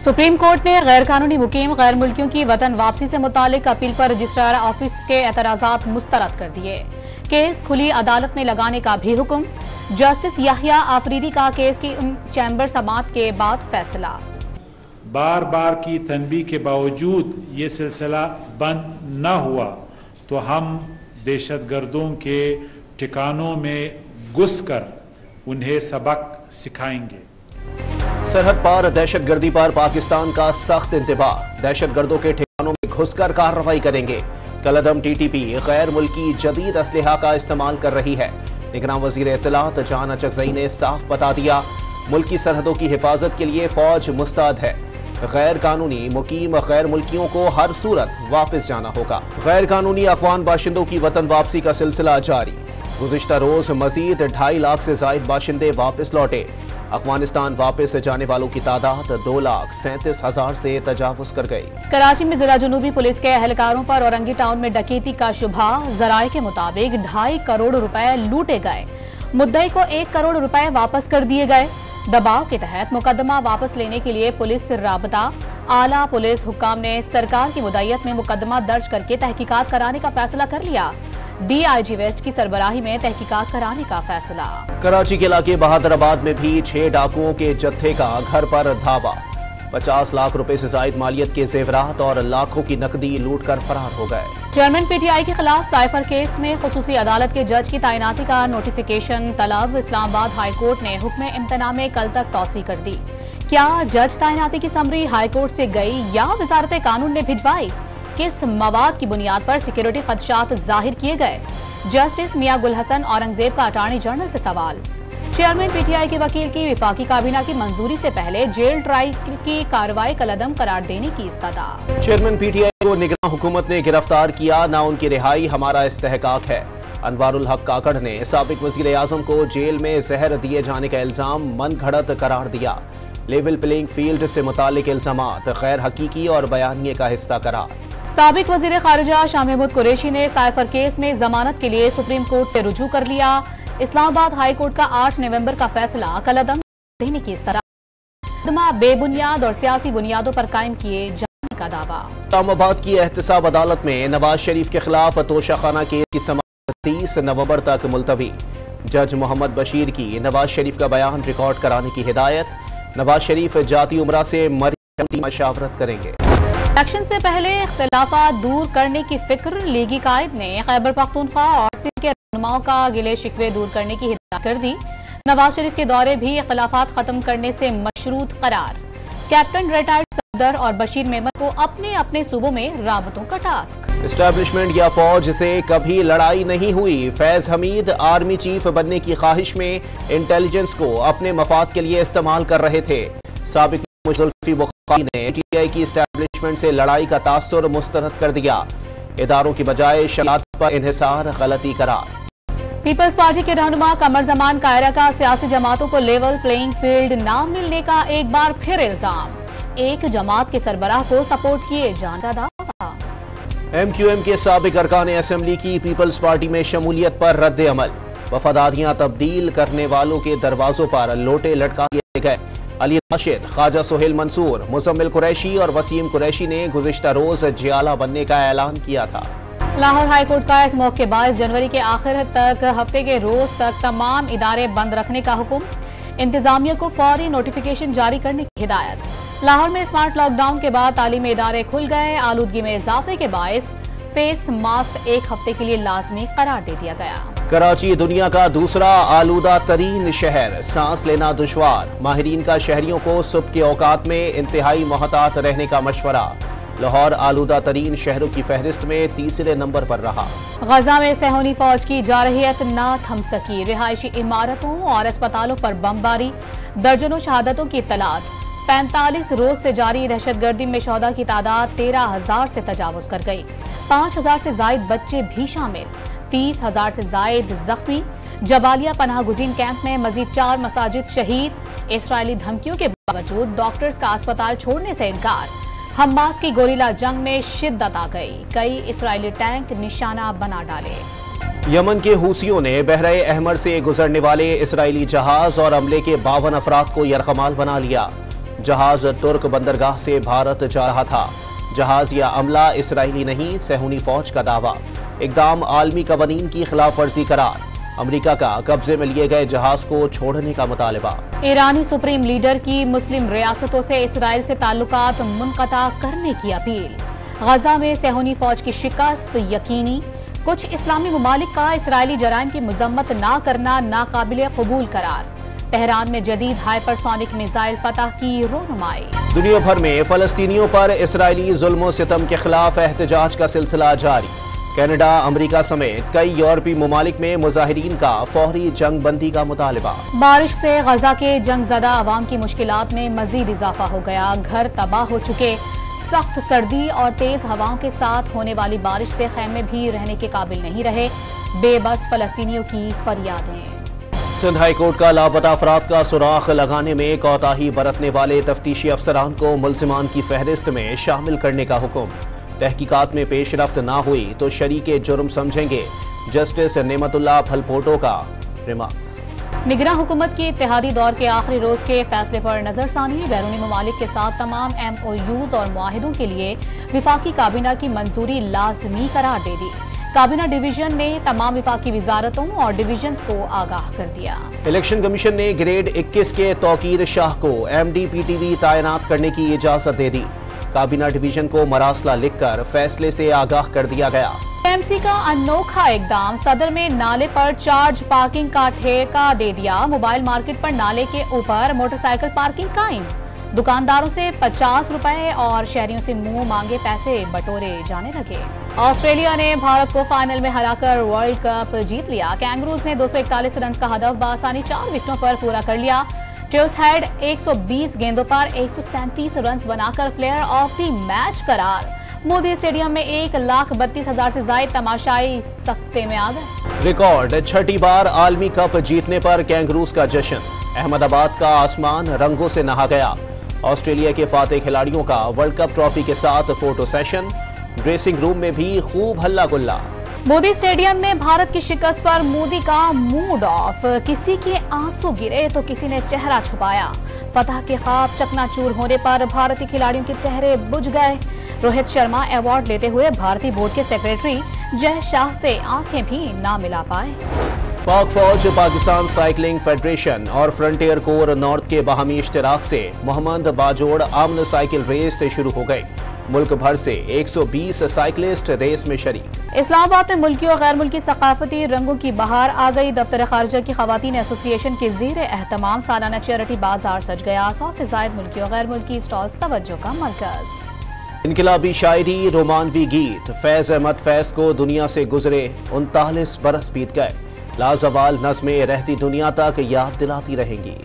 Supreme court ने गैर कानूनी मुकीम गैर मुल्कियों की वतन वापसी से मुतालिक अपील पर रजिस्ट्रार ऑफिस के एतराजात मुस्तरद कर दिए। केस खुली अदालत में लगाने का भी हुक्म। जस्टिस याहिया आफरीदी का केस की चैम्बर समाअत के बाद फैसला। बार बार की तनबीह के बावजूद ये सिलसिला बंद न हुआ तो हम दहशतगर्दों के ठिकानों में घुसकर उन्हें सबक सिखाएंगे। सरहद पार दहशतगर्दी पर पाकिस्तान का सख्त इंतबाह। दहशतगर्दों के ठिकानों में घुसकर कार्रवाई करेंगे। कलअदम टीटीपी गैर मुल्की जदीद असलहा का इस्तेमाल कर रही है। निगरान वजीर इत्तलात जहान अचकज़ई ने साफ बता दिया, मुल्की सरहदों की हिफाजत के लिए फौज मुस्तैद है। गैर कानूनी मुकीम गैर मुल्कियों को हर सूरत वापस जाना होगा। गैर कानूनी अफगान बाशिंदों की वतन वापसी का सिलसिला जारी। गुज़िश्ता रोज मजीद 2.5 लाख से जायद बाशिंदे वापस लौटे। अफगानिस्तान वापस जाने वालों की तादाद 2,37,000 से तजावुज कर गई। कराची में जिला जुनूबी पुलिस के एहलकारों पर औरंगी टाउन में डकैती का शुबहा। जराये के मुताबिक 2.5 करोड़ रुपए लूटे गए। मुद्दई को 1 करोड़ रुपए वापस कर दिए गए। दबाव के तहत मुकदमा वापस लेने के लिए पुलिस से राबता। आला पुलिस हुक्काम ने सरकार की मुद्दईयत में मुकदमा दर्ज करके तहकीकात कराने का फैसला कर लिया। DIG वेस्ट की सरबराही में तहकीकात कराने का फैसला। कराची के इलाके बहादुराबाद में भी 6 डाकुओं के जत्थे का घर पर धावा। 50 लाख रुपए से जायद मालियत के जेवरात और लाखों की नकदी लूट कर फरार हो गए। चेयरमैन PTI के खिलाफ साइफर केस में खुसूसी अदालत के जज की तैनाती का नोटिफिकेशन तलब। इस्लामाबाद हाई कोर्ट ने हुक्म इम्तना में कल तक तौसी कर दी। क्या जज तैनाती की समरी हाई कोर्ट से गई या वजारत कानून ने भिजवाई? किस मवाद की बुनियाद पर सिक्योरिटी खदशात जाहिर किए गए? जस्टिस मियां गुल हसन औरंगजेब का अटॉर्नी जनरल से सवाल। चेयरमैन PTI के वकील की विफाकी काबीना की मंजूरी से पहले जेल ट्रायल की कार्रवाई कलअदम करार देने की इस्तदा। चेयरमैन PTI को निगरान हुकूमत ने गिरफ्तार किया, ना उनकी रिहाई हमारा इस्तेहकाक है। अनवारुल हक काकड़ ने साबिक वजीर आजम को जेल में जहर दिए जाने का इल्जाम मन घड़त करार दिया। लेवल प्लेइंग फील्ड से मुतालिक इल्जामात गैर हकीकी और बयानिए का हिस्सा करार। साबिक वजीर खारिजा शाह महमूद कुरैशी ने साइफर केस में जमानत के लिए सुप्रीम कोर्ट से रुजू कर लिया। इस्लामाबाद हाई कोर्ट का 8 नवंबर का फैसला कलअदम देने की मुकदमा बेबुनियाद और सियासी बुनियादों पर कायम किए जाने का दावा। इस्लामाबाद की एहतसाब अदालत में नवाज शरीफ के खिलाफ तोशाखाना केस की समाअत 30 नवंबर तक मुलतवी। जज मोहम्मद बशीर की नवाज शरीफ का बयान रिकॉर्ड कराने की हिदायत। नवाज शरीफ जाती उमरा से मशावरत करेंगे। इलेक्शन से पहले इख्तिलाफात दूर करने की फिक्र। लीगी कायद ने खैबर पख्तूनख्वा और सिंध के रहनुमाओं का गिले शिकवे दूर करने की हिदायत कर दी। नवाज शरीफ के दौरे भी इख्तिलाफात खत्म करने से मशरूत करार। कैप्टन रिटायर्ड सफदर और बशीर मेमन को अपने अपने सूबों में राबतों का टास्क। एस्टैब्लिशमेंट या फौज से कभी लड़ाई नहीं हुई। फैज हमीद आर्मी चीफ बनने की ख्वाहिश में इंटेलिजेंस को अपने मफाद के लिए इस्तेमाल कर रहे थे। साबिक जुल्फी बुखारी ने PTI की एस्टैब्लिशमेंट से लड़ाई का तासुर मुस्तरद कर दिया। इदारों की बजाय शरात पर इन्हिसार गलती करार। पीपल्स पार्टी के रहनुमा कमर जमान कायरा का सियासी जमातों को लेवल प्लेइंग फील्ड न मिलने का एक बार फिर इल्जाम। एक जमात के सरबराह को सपोर्ट किए जाने का दावा। MQM के साबिक अरकान असेंबली की पीपल्स पार्टी में शमूलियत पर रद्द अमल। वफादारियां तब्दील करने वालों के दरवाजों पर लोटे लटका दिए गए। अली राशिद, ख्वाजा सुहेल मंसूर, मुजम्मिल कुरैशी और वसीम कुरैशी ने गुज़िश्ता रोज जियाला बनने का ऐलान किया था। लाहौर हाई कोर्ट का इस मौके 22 जनवरी के आखिर तक हफ्ते के रोज तक तमाम इदारे बंद रखने का हुक्म। इंतजामिया को फौरी नोटिफिकेशन जारी करने की हिदायत। लाहौर में स्मार्ट लॉकडाउन के बाद तालीमी इदारे खुल गए। आलूदगी में इजाफे के बायस फेस मास्क 1 हफ्ते के लिए लाजमी करार दे दिया गया। कराची दुनिया का दूसरा आलूदा तरीन शहर, सांस लेना दुश्वार। माहिरीन का शहरियों को सुबह के औकात में इंतहाई मोहतात रहने का मशवरा। लाहौर आलूदा तरीन शहरों की फहरिस्त में 3रे नंबर पर रहा। गजा में सैहोनी फौज की जारहियत न थम सकी। रिहायशी इमारतों और अस्पतालों पर बमबारी। दर्जनों शहादतों की इत्तलात। 45 रोज से जारी दहशतगर्दी में शहदा की तादाद 13,000 से तजावुज कर गई। 5,000 से जायद बच्चे भी शामिल। 30,000 से जायद जख्मी। जबालिया पनाह गुजीन कैंप में मजीद 4 मसाजिद शहीद। इस्राइली धमकियों के बावजूद डॉक्टर्स का अस्पताल छोड़ने से इनकार। हमास की गोरिल्ला जंग में शिद्दत आ गई। कई इस्राइली टैंक निशाना बना डाले। यमन के हूसियों ने बहरे अहमर से गुजरने वाले इस्राइली जहाज और अमले के 52 अफराद को यरगमाल बना लिया। जहाज तुर्क बंदरगाह से भारत जा रहा था। जहाज या अमला इसराइली नहीं, सेहूनी फौज का दावा। इकदाम आलमी कवानीन की खिलाफ वर्जी करार। अमेरिका का कब्जे में लिए गए जहाज को छोड़ने का मुतालबा। ईरानी सुप्रीम लीडर की मुस्लिम रियासतों से इसराइल से ताल्लुकात मुनक़ता करने की अपील। गजा में सेहूनी फौज की शिकस्त यकीनी। कुछ इस्लामी ममालिक का इसराइली जराइम की मजम्मत ना करना नाकाबिल कबूल करार। तेहरान में जदीद हाइपरसोनिक मिसाइल फतह की रोनुमाई। दुनिया भर में फलस्तीनियों पर इसराइली जुल्म सितम के खिलाफ एहतजाज का सिलसिला जारी। कनाडा, अमेरिका समेत कई यूरोपीय ममालिक में मुजाहिरीन का फौरी जंग बंदी का मुतालबा। बारिश से गजा के जंगजदा अवाम की मुश्किलात में मजीद इजाफा हो गया। घर तबाह हो चुके। सख्त सर्दी और तेज हवाओं के साथ होने वाली बारिश से खैमे भी रहने के काबिल नहीं रहे। बेबस फलस्तीनियों की फरियादें। सिंध हाई कोर्ट का लापता अफराद का सुराख लगाने में कोताही बरतने वाले तफ्तीशी अफसरान को मुल्जिमान की फहरिस्त में शामिल करने का हुक्म। तहकीकात में पेशरफ्त ना हुई तो शरीके जुर्म समझेंगे। जस्टिस नेमतुल्लाह फलपोटो का रिमार्क्स। निगरां हुकूमत के इत्तेहादी दौर के आखिरी रोज के फैसले पर नजरसानी। बैरूनी ममालिक के साथ तमाम MOUs और मुआहिदों के लिए विफाकी काबीना की मंजूरी लाजमी करार दे दी। काबीना डिवीजन ने तमाम विफाकी वजारतों और डिवीजन्स को आगाह कर दिया। इलेक्शन कमीशन ने ग्रेड 21 के तौकीर शाह को MDPTV तैनात करने की इजाजत दे दी। काबीना डिवीजन को मरासला लिखकर फैसले से आगाह कर दिया गया। MC का अनोखा इकदाम। सदर में नाले पर चार्ज पार्किंग का ठेका दे दिया। मोबाइल मार्केट पर नाले के ऊपर मोटरसाइकिल पार्किंग कायम। दुकानदारों से 50 रुपए और शहरियों से मुंह मांगे पैसे बटोरे जाने लगे। ऑस्ट्रेलिया ने भारत को फाइनल में हराकर वर्ल्ड कप जीत लिया। कैंगरूज ने 241 रन का हदफ बासानी 4 विकेटों पर पूरा कर लिया। टेल्स हेड 120 गेंदों पर 137 रन बनाकर प्लेयर ऑफ द मैच करार। मोदी स्टेडियम में 1,32,000 से ज्यादा तमाशाई सख्ते में आ गए। रिकॉर्ड छठी बार आलमी कप जीतने पर कैंगरूज का जश्न। अहमदाबाद का आसमान रंगों से नहा गया। ऑस्ट्रेलिया के फातेह खिलाड़ियों का वर्ल्ड कप ट्रॉफी के साथ फोटो सेशन। ड्रेसिंग रूम में भी खूब हल्ला गुल्ला। मोदी स्टेडियम में भारत की शिकस्त पर मोदी का मूड ऑफ। किसी के आंसू गिरे तो किसी ने चेहरा छुपाया। फतह के ख्वाब चकनाचूर होने पर भारतीय खिलाड़ियों के चेहरे बुझ गए। रोहित शर्मा अवार्ड लेते हुए भारतीय बोर्ड के सेक्रेटरी जय शाह से आंखें भी ना मिला पाए। पाक फौज, पाकिस्तान साइकिलिंग फेडरेशन और फ्रंटियर कोर नॉर्थ के बाहमी इश्तराक से मोहम्मद बाजोड़ आमन साइकिल रेस शुरू हो गई। मुल्क भर से 120 साइकिलिस्ट रेस में शरीक। इस्लामाबाद में मुल्की और गैर मुल्की सकाफती रंगों की बहार आ गई। दफ्तर खारजा की खवातीन एसोसिएशन के जेर एहतमाम सालाना चैरिटी बाजार सज गया। 100 से ज्यादा मुल्की और गैर मुल्की स्टॉल्स तवज्जो का मरकज। इनकलाबी शायरी, रोमानवी गीत। फैज अहमद फैज को दुनिया से गुजरे 39 बरस बीत गए। लाजवाल नज़्में रहती दुनिया तक याद दिलाती रहेंगी।